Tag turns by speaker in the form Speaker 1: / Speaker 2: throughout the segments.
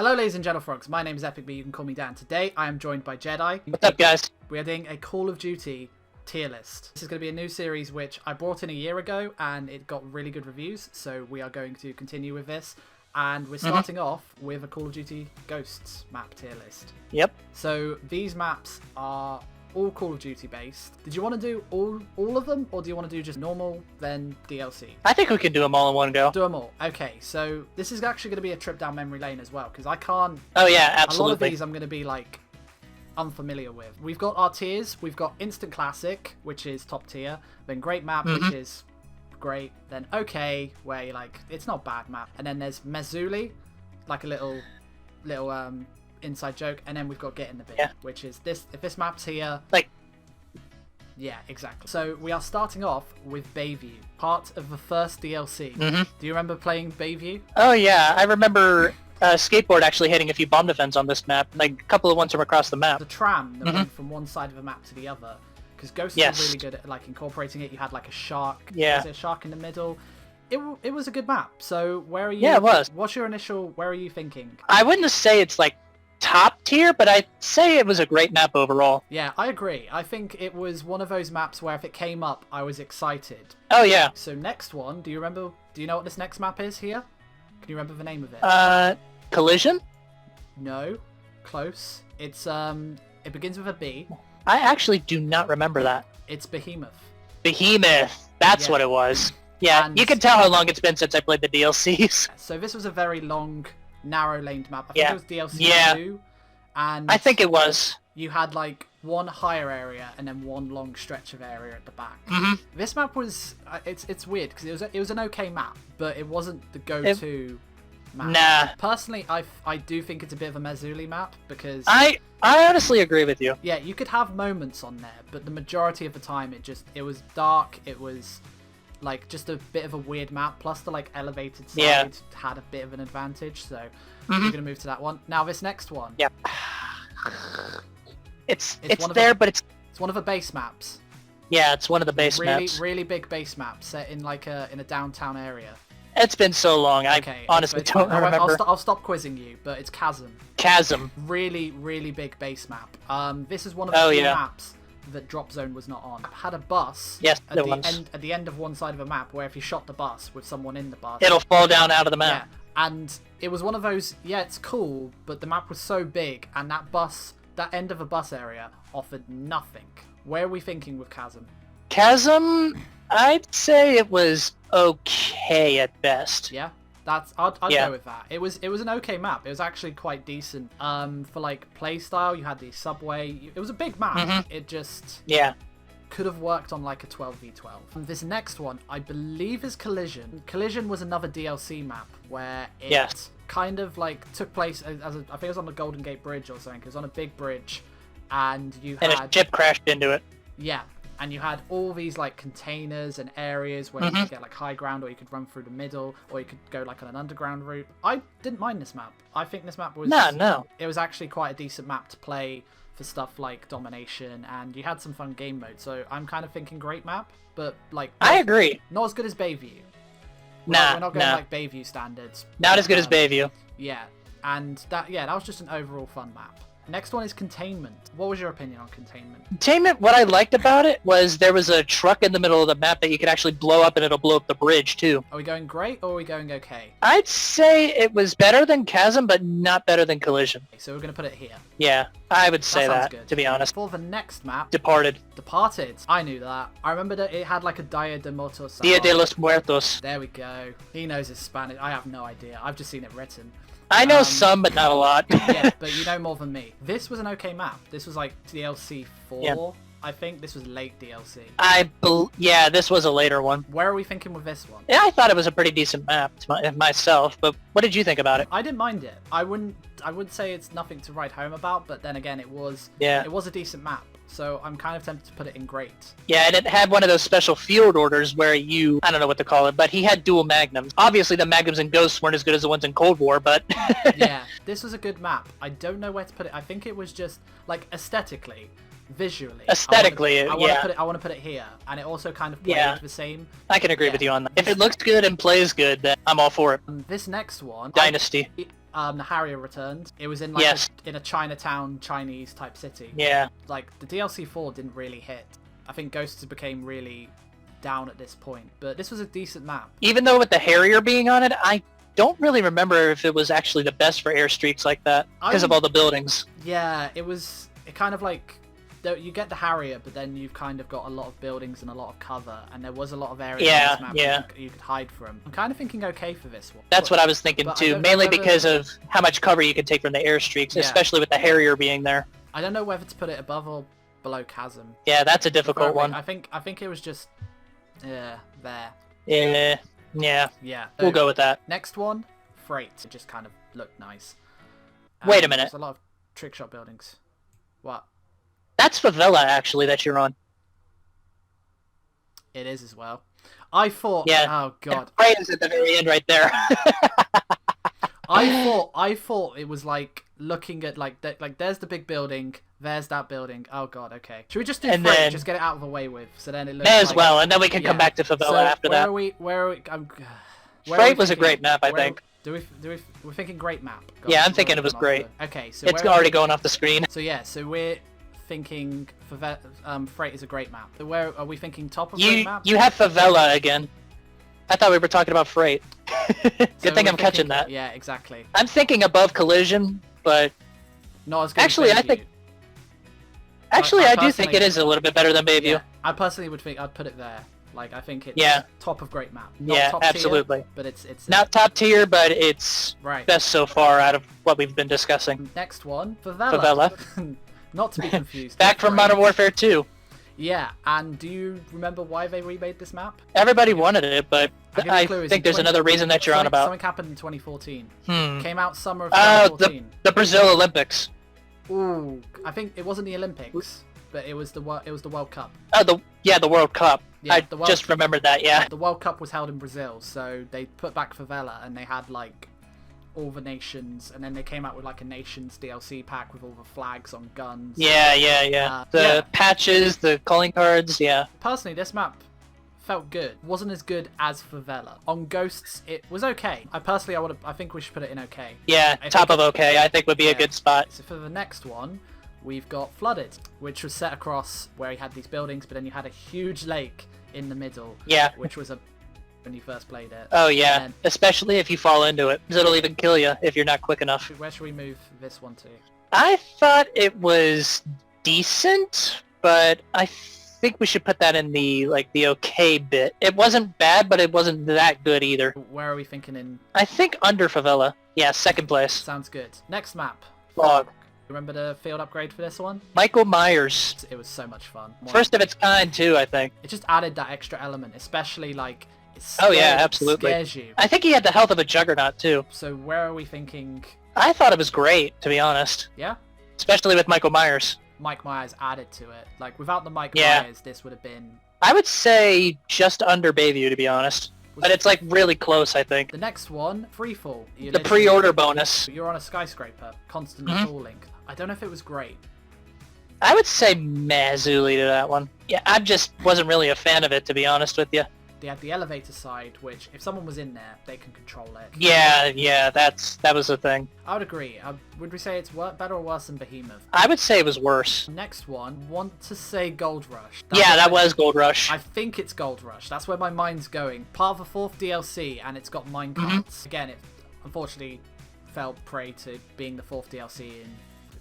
Speaker 1: Hello ladies and gentlefolks, my name is Epic, but you can call me Dan. Today I am joined by Jedi.
Speaker 2: What's up, guys?
Speaker 1: We are doing a Call of Duty tier list. This is going to be a new series which I brought in a year ago and it got really good reviews, so we are going to continue with this. And we're starting off with a Call of Duty Ghosts map tier list.
Speaker 2: Yep.
Speaker 1: So these maps are all Call of Duty based. Did you want to do all of them, or do you want to do just normal, then DLC?
Speaker 2: I think we can do them all in one go.
Speaker 1: Do them all. Okay, so this is actually going to be a trip down memory lane as well, because I can't...
Speaker 2: Oh yeah, absolutely.
Speaker 1: A lot of these I'm going to be like unfamiliar with. We've got our tiers. We've got Instant Classic, which is top tier. Then Great Map, which is great. Then Okay, where you're like, it's not bad map. And then there's Mazzuli, like a little inside joke. And then we've got Get in the Bin, which is this. If this map's here,
Speaker 2: like,
Speaker 1: yeah, exactly. So we are starting off with Bayview, part of the first DLC. Do you remember playing Bayview?
Speaker 2: Oh yeah, I remember skateboard actually hitting a few bomb defense on this map, like a couple of ones from across the map.
Speaker 1: The tram that went from one side of the map to the other. Because Ghosts are really good at like incorporating it. You had like a shark.
Speaker 2: Yeah.
Speaker 1: Was it a shark in the middle? It was a good map. So where are you?
Speaker 2: Yeah, it was.
Speaker 1: What's your initial? Where are you thinking?
Speaker 2: I wouldn't say it's like top tier, but I'd say it was a great map overall.
Speaker 1: Yeah, I agree. I think it was one of those maps where if it came up, I was excited.
Speaker 2: Oh yeah.
Speaker 1: So next one, do you remember? Do you know what this next map is here? Can you remember the name of it?
Speaker 2: Collision?
Speaker 1: No, close. It's it begins with a B.
Speaker 2: I actually do not remember that.
Speaker 1: It's Behemoth.
Speaker 2: Behemoth. That's what it was. Yeah,
Speaker 1: And
Speaker 2: you can tell how long it's been since I played the DLCs.
Speaker 1: So this was a very long, narrow-laned map. I think it was DLC 2. And
Speaker 2: I think it was.
Speaker 1: You had like one higher area and then one long stretch of area at the back. This map was it's weird because it was an okay map, but it wasn't the go-to map.
Speaker 2: Nah.
Speaker 1: Personally, I do think it's a bit of a Mazzuli map because
Speaker 2: I honestly agree with you.
Speaker 1: yeah, you could have moments on there, but the majority of the time it was dark. It was like just a bit of a weird map. Plus the like elevated side had a bit of an advantage. So we're gonna move to that one. Now this next one.
Speaker 2: Yeah. It's
Speaker 1: one
Speaker 2: there,
Speaker 1: of
Speaker 2: but it's
Speaker 1: one of the base maps.
Speaker 2: Yeah, it's one of the base maps.
Speaker 1: Really big base map set in like in a downtown area.
Speaker 2: It's been so long. I honestly don't remember.
Speaker 1: I'll stop quizzing you, but it's Chasm.
Speaker 2: Chasm.
Speaker 1: Really big base map. This is one of the few maps that Drop Zone was not on. It had a bus.
Speaker 2: Yes,
Speaker 1: at the end of one side of a map, where if you shot the bus with someone in the bus,
Speaker 2: it'll fall down out of the map.
Speaker 1: Yeah, and it was one of those. Yeah, it's cool, but the map was so big, and that end of a bus area offered nothing. Where are we thinking with Chasm?
Speaker 2: Chasm, I'd say it was okay at best.
Speaker 1: Yeah, I'd go with that. It was an okay map. It was actually quite decent. For like play style, you had the subway. It was a big map. It just could have worked on like a 12v12. This next one, I believe, is Collision. Collision was another DLC map where it kind of like took place I think it was on the Golden Gate Bridge or something. It was on a big bridge, and
Speaker 2: a ship crashed into it.
Speaker 1: Yeah. And you had all these like containers and areas where you could get like high ground, or you could run through the middle, or you could go like on an underground route. I didn't mind this map. I think this map was it was actually quite a decent map to play for stuff like domination, and you had some fun game mode. So I'm kind of thinking great map, but like
Speaker 2: I agree.
Speaker 1: Not as good as Bayview. We're not going like Bayview standards.
Speaker 2: Not as good as Bayview.
Speaker 1: Yeah, and that was just an overall fun map. Next one is Containment. What was your opinion on Containment?
Speaker 2: Containment, what I liked about it was there was a truck in the middle of the map that you could actually blow up, and it'll blow up the bridge too.
Speaker 1: Are we going great, or are we going okay?
Speaker 2: I'd say it was better than Chasm, but not better than Collision.
Speaker 1: Okay, so we're going to put it here.
Speaker 2: Yeah, I would say that,
Speaker 1: good.
Speaker 2: to be honest.
Speaker 1: For the next map...
Speaker 2: Departed.
Speaker 1: I knew that. I remember that it had like a Dia de Muertos.
Speaker 2: Dia de los Muertos.
Speaker 1: There we go. He knows his Spanish. I have no idea. I've just seen it written.
Speaker 2: I know some, but not a lot.
Speaker 1: Yeah, but you know more than me. This was an okay map. This was like DLC 4, I think. This was late DLC.
Speaker 2: Yeah, this was a later one.
Speaker 1: Where are we thinking with this one?
Speaker 2: Yeah, I thought it was a pretty decent map myself, but what did you think about it?
Speaker 1: I didn't mind it. I wouldn't say it's nothing to write home about, but then again, it was a decent map. So I'm kind of tempted to put it in great. Yeah,
Speaker 2: and it had one of those special field orders where I don't know what to call it, but he had dual magnums. Obviously, the magnums in Ghosts weren't as good as the ones in Cold War, but...
Speaker 1: Yeah, this was a good map. I don't know where to put it. I think it was just, like, aesthetically, visually.
Speaker 2: Aesthetically,
Speaker 1: I want to put it here, and it also kind of plays the same.
Speaker 2: I can agree with you on that. If it looks good and plays good, then I'm all for it.
Speaker 1: This next one...
Speaker 2: Dynasty.
Speaker 1: the Harrier returned. It was in like in a Chinatown, Chinese type city.
Speaker 2: Yeah.
Speaker 1: Like the DLC 4 didn't really hit. I think Ghosts became really down at this point, but this was a decent map.
Speaker 2: Even though with the Harrier being on it, I don't really remember if it was actually the best for airstreaks like that because of all the buildings.
Speaker 1: Yeah, it was. It kind of like you get the Harrier, but then you've kind of got a lot of buildings and a lot of cover, and there was a lot of areas in this map you could hide from. I'm kind of thinking okay for this one.
Speaker 2: That's what I was thinking too, mainly because of how much cover you can take from the airstreaks, especially with the Harrier being there.
Speaker 1: I don't know whether to put it above or below Chasm.
Speaker 2: Yeah, that's a difficult one.
Speaker 1: I think it was just there.
Speaker 2: Yeah.
Speaker 1: So
Speaker 2: we'll go with that.
Speaker 1: Next one, Freight. It just kind of looked nice.
Speaker 2: Wait a minute.
Speaker 1: There's a lot of trick shot buildings. What?
Speaker 2: That's Favela, actually, that you're on.
Speaker 1: It is as well. I thought...
Speaker 2: Yeah.
Speaker 1: Oh, God.
Speaker 2: Freight is at the very end right there.
Speaker 1: I thought it was like looking at like there's the big building, there's that building. Oh God, okay. Should we just do Freight? Just get it out of the way with, so then it looks
Speaker 2: may as well, and then we can come back to Favela after that.
Speaker 1: Where are we?
Speaker 2: Freight was a great map, I think.
Speaker 1: We're thinking great map.
Speaker 2: Yeah, I'm thinking it was great.
Speaker 1: Okay, so
Speaker 2: it's already going off the screen.
Speaker 1: So yeah, so we're thinking Freight is a great map. So where are we thinking? Top of great map?
Speaker 2: You have Favela again. I thought we were talking about Freight. Good thing I'm catching that.
Speaker 1: Yeah, exactly.
Speaker 2: I'm thinking above Collision, but
Speaker 1: not as good.
Speaker 2: Actually, I think. Actually, I do think it is a little bit better than Bayview.
Speaker 1: Yeah, I personally would think I'd put it there. Like, I think it's top of great map. Not top
Speaker 2: absolutely.
Speaker 1: Tier, but it's
Speaker 2: not top tier, but it's best so far out of what we've been discussing.
Speaker 1: Next one, Favela. Not to be confused.
Speaker 2: Back from Modern Warfare 2.
Speaker 1: Yeah, and do you remember why they remade this map?
Speaker 2: Everybody wanted it, but I think there's another reason that you're on about.
Speaker 1: Something happened in 2014. Came out summer of 2014.
Speaker 2: The Brazil Olympics.
Speaker 1: Ooh, I think it wasn't the Olympics, but it was the World Cup.
Speaker 2: Oh, the World Cup. Yeah, I just remembered that, yeah.
Speaker 1: The World Cup was held in Brazil, so they put back Favela, and they had, like, all the nations, and then they came out with, like, a nations DLC pack with all the flags on guns.
Speaker 2: Yeah. The patches, the calling cards, yeah.
Speaker 1: Personally, this map felt good. Wasn't as good as Favela. On Ghosts, it was okay. I think we should put it in okay.
Speaker 2: Yeah, top of okay, I think would be a good spot.
Speaker 1: So for the next one, we've got Flooded, which was set across where you had these buildings, but then you had a huge lake in the middle.
Speaker 2: Yeah.
Speaker 1: Which was when you first played it.
Speaker 2: Oh yeah, especially if you fall into it, because it'll even kill you if you're not quick enough.
Speaker 1: Where should we move this one to?
Speaker 2: I thought it was decent, but I think we should put that in the okay bit. It wasn't bad, but it wasn't that good either.
Speaker 1: Where are we thinking in?
Speaker 2: I think under Favela. Yeah, second place.
Speaker 1: Sounds good. Next map.
Speaker 2: Fog.
Speaker 1: Remember the field upgrade for this one?
Speaker 2: Michael Myers.
Speaker 1: It was so much fun.
Speaker 2: First of its kind too, I think.
Speaker 1: It just added that extra element, especially like
Speaker 2: absolutely.
Speaker 1: It scares you.
Speaker 2: I think he had the health of a juggernaut too.
Speaker 1: So where are we thinking?
Speaker 2: I thought it was great, to be honest.
Speaker 1: Yeah?
Speaker 2: Especially with Michael Myers.
Speaker 1: Mike Myers added to it. Like, without the Mike Myers, this would have been...
Speaker 2: I would say just under Bayview, to be honest. But it's, like, really close, I think.
Speaker 1: The next one, Freefall.
Speaker 2: The pre-order bonus.
Speaker 1: You're on a skyscraper, constantly falling. I don't know if it was great.
Speaker 2: I would say Mazzuli to that one. Yeah, I just wasn't really a fan of it, to be honest with you.
Speaker 1: They had the elevator side, which, if someone was in there, they can control it.
Speaker 2: Yeah, that was the thing.
Speaker 1: I would agree. Would we say it's better or worse than Behemoth?
Speaker 2: I would say it was worse.
Speaker 1: Next one, want to say Gold Rush.
Speaker 2: That was Gold Rush.
Speaker 1: I think it's Gold Rush. That's where my mind's going. Part of the 4th DLC, and it's got minecarts. Again, it unfortunately fell prey to being the 4th DLC in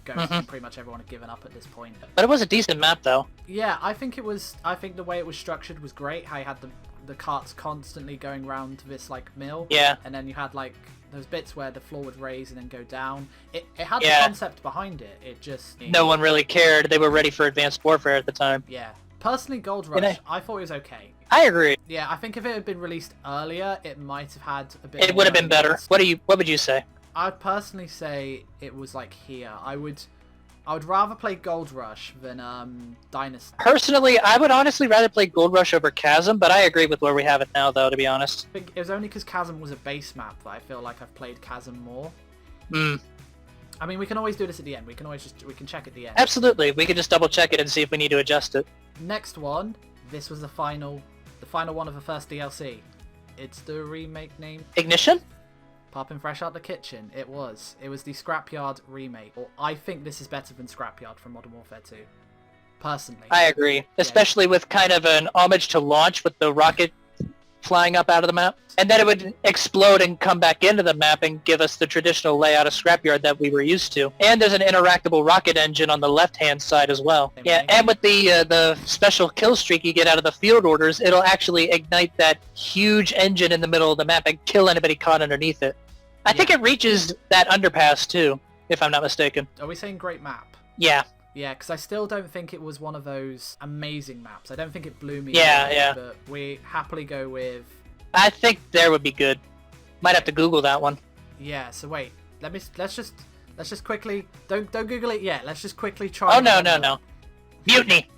Speaker 1: Ghosts, and pretty much everyone had given up at this point.
Speaker 2: But it was a decent map, though.
Speaker 1: Yeah, I think the way it was structured was great. How you had the carts constantly going around this like mill.
Speaker 2: Yeah.
Speaker 1: And then you had like those bits where the floor would raise and then go down. It had the concept behind it. It just...
Speaker 2: No one really cared. They were ready for Advanced Warfare at the time.
Speaker 1: Yeah. Personally, Gold Rush, I thought it was okay.
Speaker 2: I agree.
Speaker 1: Yeah, I think if it had been released earlier, it might have had a bit...
Speaker 2: It would have been better. What would you say?
Speaker 1: I'd personally say it was like here. I would rather play Gold Rush than Dynasty.
Speaker 2: Personally, I would honestly rather play Gold Rush over Chasm, but I agree with where we have it now, though, to be honest.
Speaker 1: I think it was only because Chasm was a base map that I feel like I've played Chasm more. I mean, we can always do this at the end. We can check at the end.
Speaker 2: Absolutely. We can just double check it and see if we need to adjust it.
Speaker 1: Next one. This was the final one of the first DLC. It's the remake name.
Speaker 2: Ignition?
Speaker 1: Popping fresh out the kitchen. It was the Scrapyard remake. Well, I think this is better than Scrapyard from Modern Warfare 2. Personally.
Speaker 2: I agree. Especially with kind of an homage to launch with the rocket flying up out of the map. And then it would explode and come back into the map and give us the traditional layout of Scrapyard that we were used to. And there's an interactable rocket engine on the left-hand side as well. Yeah, and with the special kill streak you get out of the field orders, it'll actually ignite that huge engine in the middle of the map and kill anybody caught underneath it. I think it reaches that underpass too, if I'm not mistaken.
Speaker 1: Are we saying great map?
Speaker 2: Yeah.
Speaker 1: Yeah, because I still don't think it was one of those amazing maps. I don't think it blew me
Speaker 2: away,
Speaker 1: but we happily go with...
Speaker 2: I think there would be good. Might have to Google that one.
Speaker 1: Yeah, so wait. Let's just quickly... Don't Google it yet. Let's just quickly try...
Speaker 2: Oh, no. Mutiny!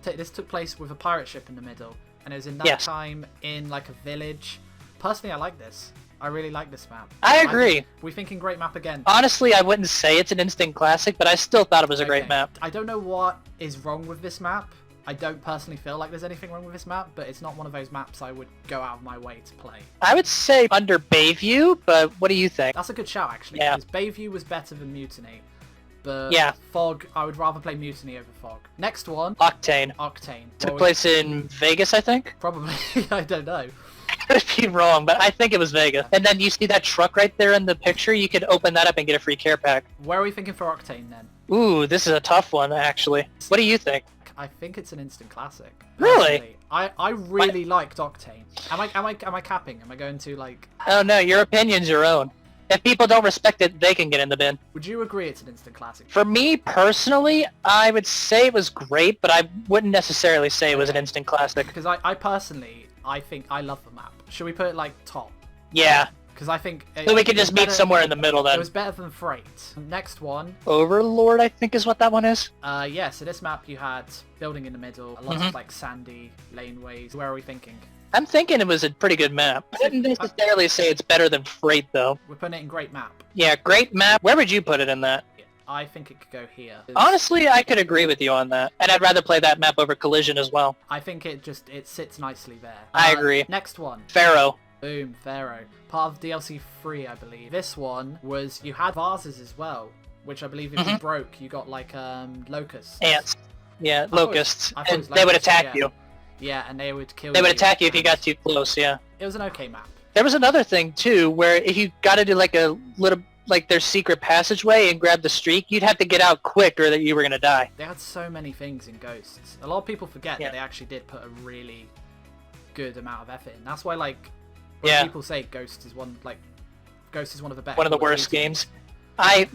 Speaker 1: This took place with a pirate ship in the middle, and it was in that time in, like, a village. Personally, I like this. I really like this map.
Speaker 2: I agree.
Speaker 1: We're thinking great map again.
Speaker 2: Honestly, I wouldn't say it's an instant classic, but I still thought it was a great map.
Speaker 1: I don't know what is wrong with this map. I don't personally feel like there's anything wrong with this map, but it's not one of those maps I would go out of my way to play.
Speaker 2: I would say under Bayview, but what do you think?
Speaker 1: That's a good shout, actually, because Bayview was better than Mutiny. But Fog, I would rather play Mutiny over Fog. Next one.
Speaker 2: Octane. Took place in Vegas, I think?
Speaker 1: Probably. I don't know.
Speaker 2: Could be wrong, but I think it was Vegas. And then you see that truck right there in the picture? You could open that up and get a free care pack.
Speaker 1: Where are we thinking for Octane then?
Speaker 2: Ooh, this is a tough one, actually. What do you think?
Speaker 1: I think it's an instant classic.
Speaker 2: Really?
Speaker 1: I really liked Octane. Am I capping? Am I going to like...
Speaker 2: Oh no, your opinion's your own. If people don't respect it, they can get in the bin.
Speaker 1: Would you agree it's an instant classic?
Speaker 2: For me, personally, I would say it was great, but I wouldn't necessarily say it was an instant classic.
Speaker 1: Because I personally, I think I love the map. Should we put it like top?
Speaker 2: Yeah.
Speaker 1: Because I think...
Speaker 2: So we can just meet somewhere in the middle then.
Speaker 1: It was better than Freight. Next one.
Speaker 2: Overlord, I think is what that one is.
Speaker 1: Yeah, so this map you had building in the middle, a lot of like sandy laneways. Where are we thinking?
Speaker 2: I'm thinking it was a pretty good map. I wouldn't necessarily say it's better than Freight, though.
Speaker 1: We're putting it in great map.
Speaker 2: Yeah, great map. Where would you put it in that?
Speaker 1: I think it could go here.
Speaker 2: Honestly, I could agree with you on that. And I'd rather play that map over Collision as well.
Speaker 1: I think it sits nicely there.
Speaker 2: I agree.
Speaker 1: Next one.
Speaker 2: Pharaoh.
Speaker 1: Boom, Pharaoh. Part of DLC 3, I believe. This one was, you had vases as well, which I believe if you broke, you got like locusts.
Speaker 2: Ants. Yeah, locusts. And
Speaker 1: locusts,
Speaker 2: they would attack you.
Speaker 1: Yeah, and they would kill you.
Speaker 2: They would attack you if you got too close, yeah.
Speaker 1: It was an okay map.
Speaker 2: There was another thing, too, where if you got into like a little, like their secret passageway and grab the streak, you'd have to get out quick or that you were going to die.
Speaker 1: They had so many things in Ghosts. A lot of people forget that they actually did put a really good amount of effort in. That's why, like, when people say Ghost is one of the best.
Speaker 2: One of the worst games.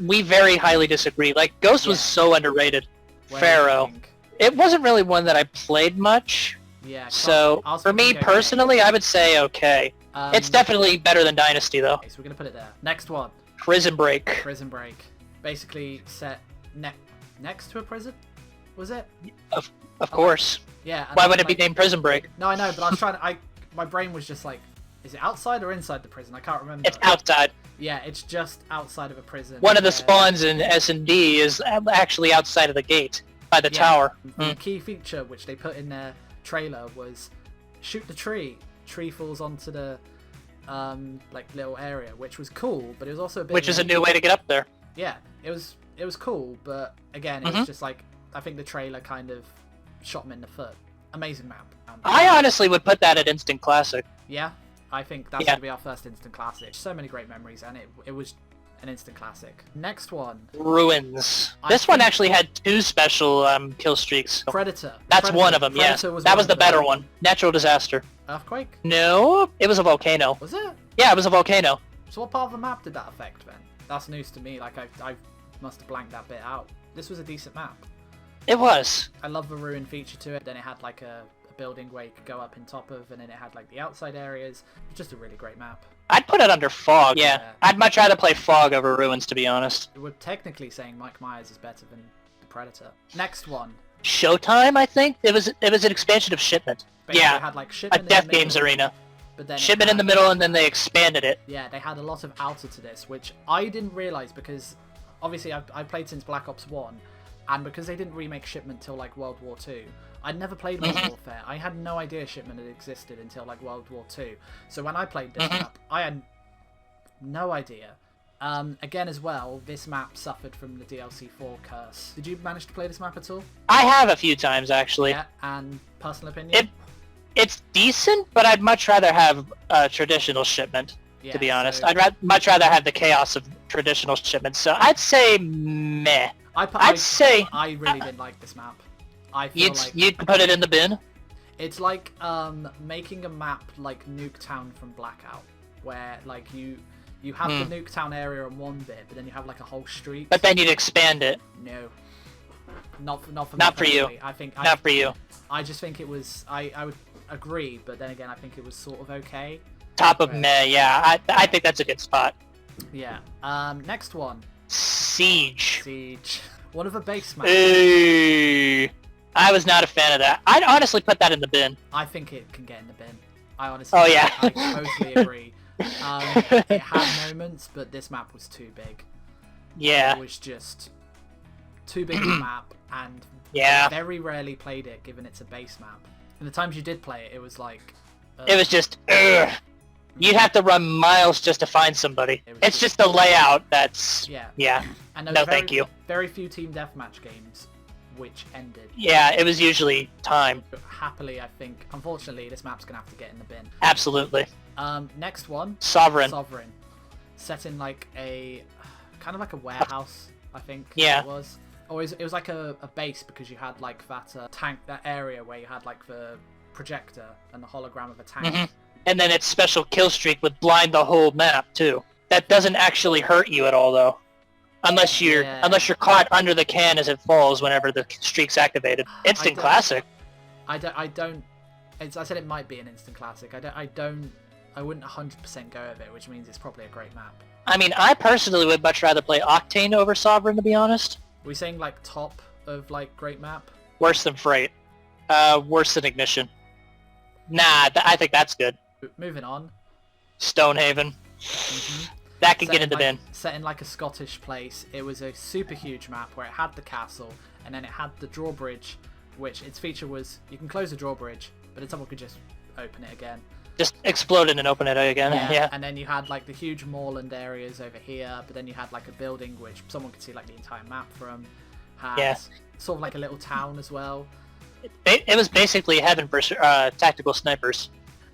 Speaker 2: We very highly disagree. Like, Ghost was so underrated. Pharaoh. It wasn't really one that I played much.
Speaker 1: Yeah.
Speaker 2: So, for me personally, I would say okay. It's definitely better than Dynasty, though.
Speaker 1: Okay, so we're going to put it there. Next one.
Speaker 2: Prison Break.
Speaker 1: Prison Break. Basically set next to a prison? Was it?
Speaker 2: Of course.
Speaker 1: Yeah.
Speaker 2: Why would it be named Prison Break?
Speaker 1: No, I know, but I was trying to... my brain was just like, is it outside or inside the prison? I can't remember.
Speaker 2: It's outside.
Speaker 1: Yeah, it's just outside of a prison.
Speaker 2: One of the spawns in S&D is actually outside of the gate, by the tower.
Speaker 1: The key feature which they put in their trailer was shoot the tree. Tree falls onto the like little area, which was cool, but it was also a bit...
Speaker 2: Which is a new way to get up there.
Speaker 1: Yeah, it was cool, but again, it was just like, I think the trailer kind of shot me in the foot. Amazing map.
Speaker 2: I honestly would put that at Instant Classic.
Speaker 1: Yeah, I think that's going to be our first Instant Classic. So many great memories, and it was an Instant Classic. Next one.
Speaker 2: Ruins. This one actually had 2 special kill streaks.
Speaker 1: Predator.
Speaker 2: That's one of them, yeah. That was the better one. Natural disaster.
Speaker 1: Earthquake?
Speaker 2: No, it was a volcano.
Speaker 1: Was it?
Speaker 2: Yeah, it was a volcano.
Speaker 1: So what part of the map did that affect then? That's news to me, like I must have blanked that bit out. This was a decent map.
Speaker 2: It was.
Speaker 1: I love the ruin feature to it. Then it had like a building where you could go up in top of, and then it had like the outside areas. It's just a really great map.
Speaker 2: I'd put it under Fog. Yeah. I'd much rather play Fog over Ruins, to be honest.
Speaker 1: We're technically saying Mike Myers is better than the Predator. Next one.
Speaker 2: Showtime, I think. It was an expansion of Shipment.
Speaker 1: Basically, it had like Shipment
Speaker 2: a Death Games arena.
Speaker 1: But then
Speaker 2: Shipment in the middle, and then they expanded it.
Speaker 1: Yeah, they had a lot of outer to this, which I didn't realize because obviously I've played since Black Ops 1, and because they didn't remake Shipment till like World War 2, I'd never played Modern Warfare. I had no idea Shipment had existed until like World War 2. So when I played this map, I had No idea. Again, as well, this map suffered from the DLC 4 curse. Did you manage to play this map at all?
Speaker 2: I have a few times, actually.
Speaker 1: Yeah, and personal opinion?
Speaker 2: It's decent, but I'd much rather have a traditional shipment, to be honest.
Speaker 1: So...
Speaker 2: I'd much rather have the chaos of traditional shipments, so I'd say meh. I'd say...
Speaker 1: I really didn't like this map. I feel like...
Speaker 2: You'd put it in the bin?
Speaker 1: It's like making a map like Nuketown from Blackout, where like you have the Nuketown area on one bit, but then you have like a whole street.
Speaker 2: But then you'd expand it.
Speaker 1: No. Not for me.
Speaker 2: Not for you. Not for you.
Speaker 1: I just think it was... I would agree, but then again, I think it was sort of okay.
Speaker 2: Top of meh, yeah. I think that's a good spot.
Speaker 1: Yeah. Next one.
Speaker 2: Siege.
Speaker 1: Siege. One of the base maps.
Speaker 2: Ooh. I was not a fan of that. I'd honestly put that in the bin.
Speaker 1: I think it can get in the bin. I honestly...
Speaker 2: Oh, yeah.
Speaker 1: I totally agree. It had moments, but this map was too big.
Speaker 2: Yeah.
Speaker 1: It was just too big of a map, and very rarely played it, given it's a base map. And the times you did play it, it was like...
Speaker 2: it was just... You'd have to run miles just to find somebody. It's just the layout that's... Yeah.
Speaker 1: And
Speaker 2: no, thank you.
Speaker 1: Very few team deathmatch games which ended.
Speaker 2: Yeah, it was usually time.
Speaker 1: Happily, I think. Unfortunately, this map's going to have to get in the bin.
Speaker 2: Absolutely.
Speaker 1: Next one.
Speaker 2: Sovereign.
Speaker 1: Set in like a... kind of like a warehouse, I think.
Speaker 2: Yeah.
Speaker 1: It was. Or it was like a base, because you had like that tank, that area where you had like the projector and the hologram of a tank.
Speaker 2: And then its special kill streak would blind the whole map too. That doesn't actually hurt you at all though. Unless you're caught under the can as it falls whenever the streak's activated. Instant classic.
Speaker 1: I said it might be an instant classic. I wouldn't 100% go with it, which means it's probably a great map.
Speaker 2: I mean, I personally would much rather play Octane over Sovereign, to be honest.
Speaker 1: Are we saying like top of like great map?
Speaker 2: Worse than Freight. Worse than Ignition. Nah, I think that's good.
Speaker 1: Moving on.
Speaker 2: Stonehaven. That can get in the bin.
Speaker 1: Set in like a Scottish place. It was a super huge map where it had the castle, and then it had the drawbridge, which its feature was you can close the drawbridge, but then someone could just open it again.
Speaker 2: Just explode it and open it again. Yeah.
Speaker 1: And then you had like the huge moorland areas over here, but then you had like a building which someone could see like the entire map from. Had sort of like a little town as well.
Speaker 2: It was basically heaven for tactical snipers.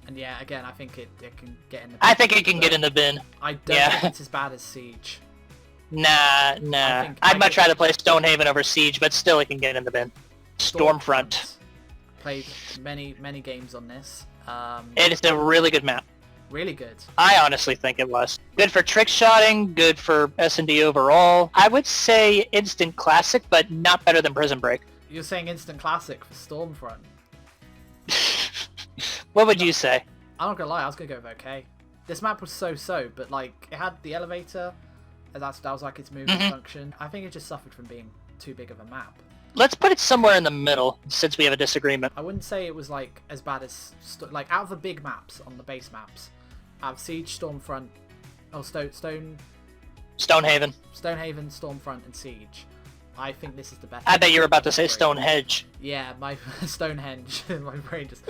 Speaker 1: And yeah, again, I think it can get in the bin.
Speaker 2: I think it can get in the bin.
Speaker 1: I don't think it's as bad as Siege.
Speaker 2: Nah. I'd much rather play Stonehaven over Siege, but still it can get in the bin. Stormfront.
Speaker 1: Played many games on this.
Speaker 2: It is a really good map.
Speaker 1: Really good.
Speaker 2: I honestly think it was. Good for trick shotting, good for S&D overall. I would say instant classic, but not better than Prison Break.
Speaker 1: You're saying instant classic for Stormfront?
Speaker 2: What would you say?
Speaker 1: I'm not gonna lie, I was gonna go with okay. This map was so-so, but like, it had the elevator, and that was like its movement function. I think it just suffered from being too big of a map.
Speaker 2: Let's put it somewhere in the middle, since we have a disagreement.
Speaker 1: I wouldn't say it was like as bad as, like out of the big maps, on the base maps, out of Siege, Stormfront, Stonehaven, Stormfront, and Siege. I think this is the best.
Speaker 2: I bet you were about to say Stonehenge.
Speaker 1: Yeah, my Stonehenge. My brain just...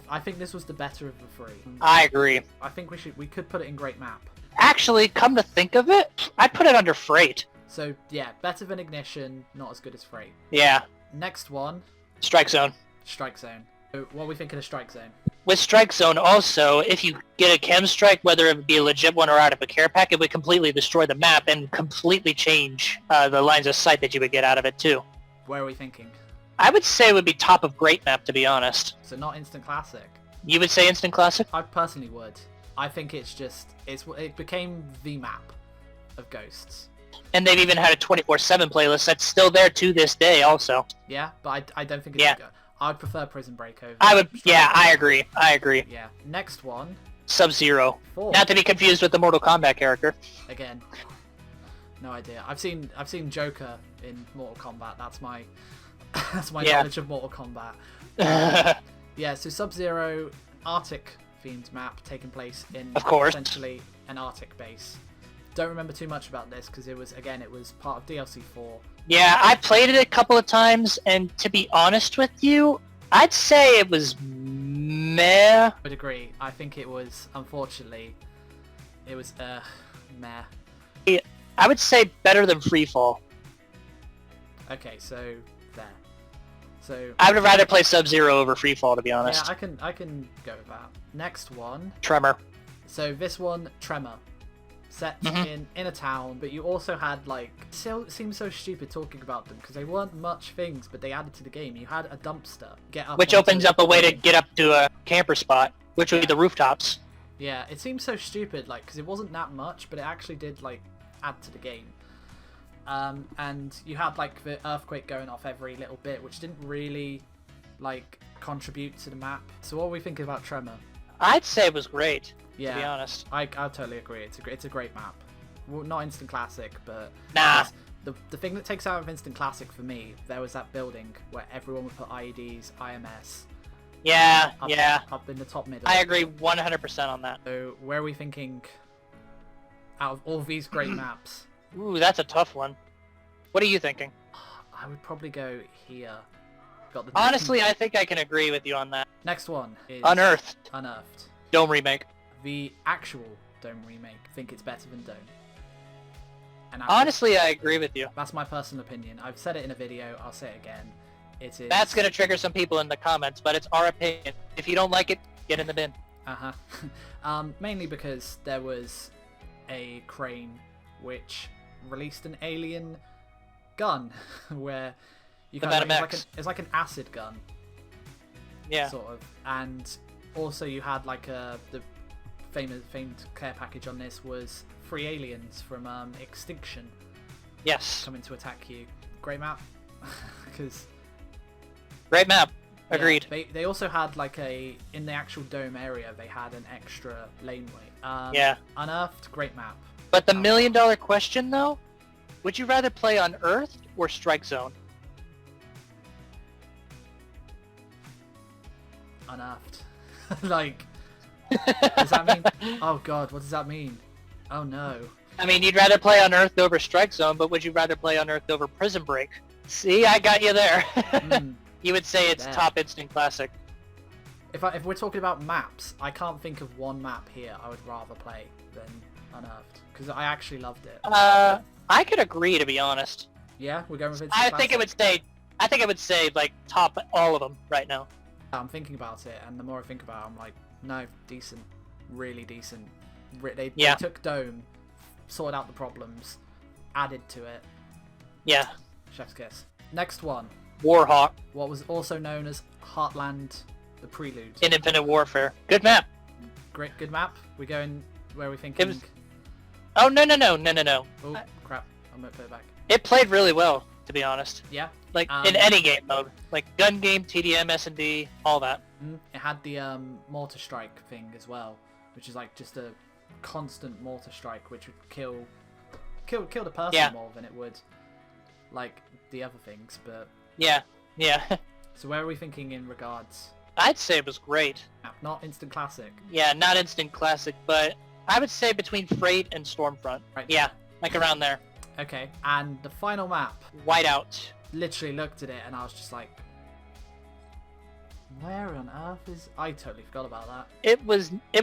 Speaker 1: I think this was the better of the three.
Speaker 2: I agree.
Speaker 1: I think we could put it in great map.
Speaker 2: Actually, come to think of it, I'd put it under Freight.
Speaker 1: So, yeah, better than Ignition, not as good as Freight.
Speaker 2: Yeah.
Speaker 1: Next one.
Speaker 2: Strike Zone.
Speaker 1: Strike Zone. So, what are we thinking of Strike Zone?
Speaker 2: With Strike Zone also, if you get a chem strike, whether it be a legit one or out of a care pack, it would completely destroy the map and completely change the lines of sight that you would get out of it too.
Speaker 1: Where are we thinking?
Speaker 2: I would say it would be top of great map, to be honest.
Speaker 1: So not instant classic?
Speaker 2: You would say instant classic?
Speaker 1: I personally would. I think it's just... it became the map of Ghosts.
Speaker 2: And they've even had a 24/7 playlist that's still there to this day also.
Speaker 1: Yeah, but I don't think it's... Yeah. I'd prefer Prison Break over...
Speaker 2: I agree.
Speaker 1: Yeah. Next one.
Speaker 2: Sub-Zero. Not to be confused with the Mortal Kombat character.
Speaker 1: Again. No idea. I've seen Joker in Mortal Kombat. That's my knowledge of Mortal Kombat. Yeah, so Sub-Zero, Arctic themed map taking place in essentially an Arctic base. Don't remember too much about this because it was part of DLC 4. Yeah,
Speaker 2: I played it a couple of times, and to be honest with you, I'd say it was meh.
Speaker 1: I would agree. I think it was, unfortunately, It was meh.
Speaker 2: I would say better than Freefall.
Speaker 1: Okay, so there. So
Speaker 2: I would rather play Sub-Zero over Freefall, to be honest.
Speaker 1: Yeah, I can go with that. Next one.
Speaker 2: Tremor.
Speaker 1: So this one, Tremor. Set in a town, but you also had, like, it seems so stupid talking about them, because they weren't much things, but they added to the game. You had a dumpster.
Speaker 2: Which opens up a way to get up to a camper spot, which would be the rooftops.
Speaker 1: Yeah, it seems so stupid, like, because it wasn't that much, but it actually did, like, add to the game. And you had, like, the earthquake going off every little bit, which didn't really, like, contribute to the map. So what are we thinking about Tremor?
Speaker 2: I'd say it was great.
Speaker 1: Yeah,
Speaker 2: to be honest.
Speaker 1: I totally agree. It's a great map. Well, not instant classic, but
Speaker 2: nah.
Speaker 1: The thing that takes out of instant classic for me, there was that building where everyone would put IEDs, IMS.
Speaker 2: Yeah,
Speaker 1: Up in the top middle.
Speaker 2: I agree 100% on that.
Speaker 1: So where are we thinking? Out of all these great maps.
Speaker 2: Ooh, that's a tough one. What are you thinking?
Speaker 1: I would probably go here.
Speaker 2: Honestly, I think I can agree with you on that.
Speaker 1: Next one is
Speaker 2: Unearthed.
Speaker 1: Unearthed.
Speaker 2: Dome remake.
Speaker 1: The actual Dome remake. I think it's better than Dome. And
Speaker 2: honestly, I agree with you.
Speaker 1: That's my personal opinion. I've said it in a video. I'll say it again. It is.
Speaker 2: That's gonna trigger some people in the comments, but it's our opinion. If you don't like it, get in the bin.
Speaker 1: Mainly because there was a crane which released an alien gun where you kind of it's like an acid gun.
Speaker 2: Yeah.
Speaker 1: Sort of. And also you had like the famed care package on this was 3 aliens from Extinction.
Speaker 2: Yes.
Speaker 1: Coming to attack you. Great map. Because
Speaker 2: great map. Agreed.
Speaker 1: Yeah, they also had like in the actual dome area they had an extra laneway.
Speaker 2: Yeah.
Speaker 1: Unearthed, great map.
Speaker 2: But the $1 million question though, would you rather play Unearthed or Strike Zone?
Speaker 1: Unearthed. Like, does that mean? Oh god, what does that mean? Oh no.
Speaker 2: I mean, you'd rather play Unearthed over Strike Zone, but would you rather play Unearthed over Prison Break? See, I got you there. You would say it's top instant classic.
Speaker 1: If we're talking about maps, I can't think of one map here I would rather play than Unearthed because I actually loved it.
Speaker 2: I could agree, to be honest.
Speaker 1: Yeah, we're going with instant
Speaker 2: I
Speaker 1: classic.
Speaker 2: think it would say like top all of them right now.
Speaker 1: I'm thinking about it, and the more I think about it, I'm like, no, decent, really decent. They took Dome, sorted out the problems, added to it.
Speaker 2: Yeah.
Speaker 1: Chef's kiss. Next one.
Speaker 2: Warhawk.
Speaker 1: What was also known as Heartland, the Prelude.
Speaker 2: In Infinite Warfare. Good map.
Speaker 1: Good map. We're going where we thinking.
Speaker 2: It was... Oh no.
Speaker 1: Oh crap! I'm gonna put it back.
Speaker 2: It played really well, to be honest.
Speaker 1: Yeah.
Speaker 2: Like in any game mode, like gun game, TDM, S&D, all that.
Speaker 1: It had the mortar strike thing as well, which is like just a constant mortar strike, which would kill the person more than it would like the other things. But
Speaker 2: yeah.
Speaker 1: So where are we thinking in regards?
Speaker 2: I'd say it was great.
Speaker 1: Not instant classic.
Speaker 2: Yeah, not instant classic, but I would say between Freight and Stormfront.
Speaker 1: Right.
Speaker 2: Yeah, like around there.
Speaker 1: Okay, and the final map.
Speaker 2: Whiteout.
Speaker 1: Literally looked at it and I was just like, where on earth is... I totally forgot about that.
Speaker 2: It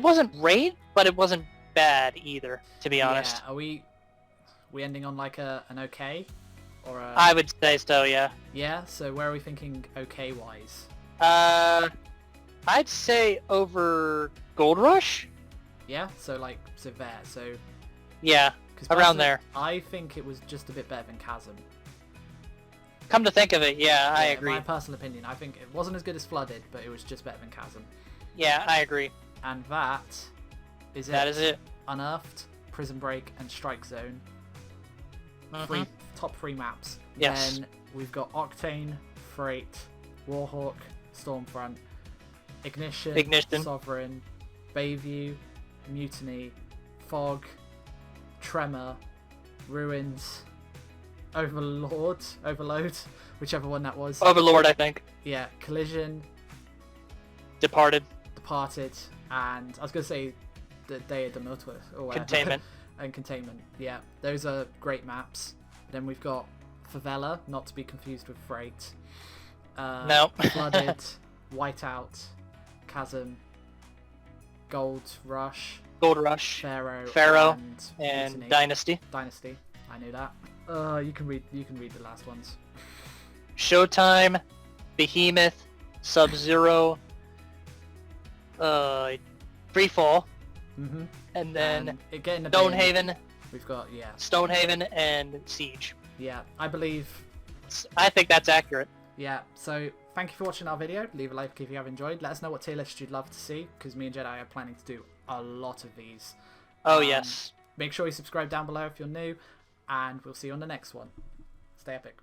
Speaker 2: wasn't great, but it wasn't bad either, to be honest.
Speaker 1: Yeah, are we ending on like an okay? Or a...
Speaker 2: I would say so, yeah.
Speaker 1: Yeah, so where are we thinking okay wise?
Speaker 2: I'd say over Gold Rush?
Speaker 1: Yeah, so like, so there, so...
Speaker 2: Yeah, around there.
Speaker 1: I think it was just a bit better than Chasm.
Speaker 2: Come to think of it, yeah, I agree.
Speaker 1: In my personal opinion, I think it wasn't as good as Flooded, but it was just better than Chasm.
Speaker 2: Yeah, I agree.
Speaker 1: And that is it.
Speaker 2: That is it.
Speaker 1: Unearthed, Prison Break, and Strike Zone. Top 3 maps.
Speaker 2: Yes.
Speaker 1: Then we've got Octane, Freight, Warhawk, Stormfront, Ignition, Sovereign, Bayview, Mutiny, Fog, Tremor, Ruins, Overload, whichever one that was.
Speaker 2: Overlord, I think.
Speaker 1: Yeah, Collision,
Speaker 2: Departed,
Speaker 1: and I was going to say the Day of the Mutua.
Speaker 2: Containment.
Speaker 1: And Containment, yeah. Those are great maps. Then we've got Favela, not to be confused with Freight.
Speaker 2: No.
Speaker 1: Flooded, Whiteout, Chasm, Gold Rush,
Speaker 2: Gold Rush,
Speaker 1: Pharaoh,
Speaker 2: and
Speaker 1: Mutiny.
Speaker 2: Dynasty.
Speaker 1: Dynasty. I knew that. You can read the last ones.
Speaker 2: Showtime, Behemoth, Sub-Zero, Freefall, and then Stonehaven.
Speaker 1: We've got
Speaker 2: Stonehaven and Siege.
Speaker 1: Yeah, I believe.
Speaker 2: I think that's accurate.
Speaker 1: Yeah. So thank you for watching our video. Leave a like if you have enjoyed. Let us know what tier list you'd love to see, because me and Jedi are planning to do a lot of these.
Speaker 2: Oh yes.
Speaker 1: Make sure you subscribe down below if you're new, and we'll see you on the next one. Stay epic.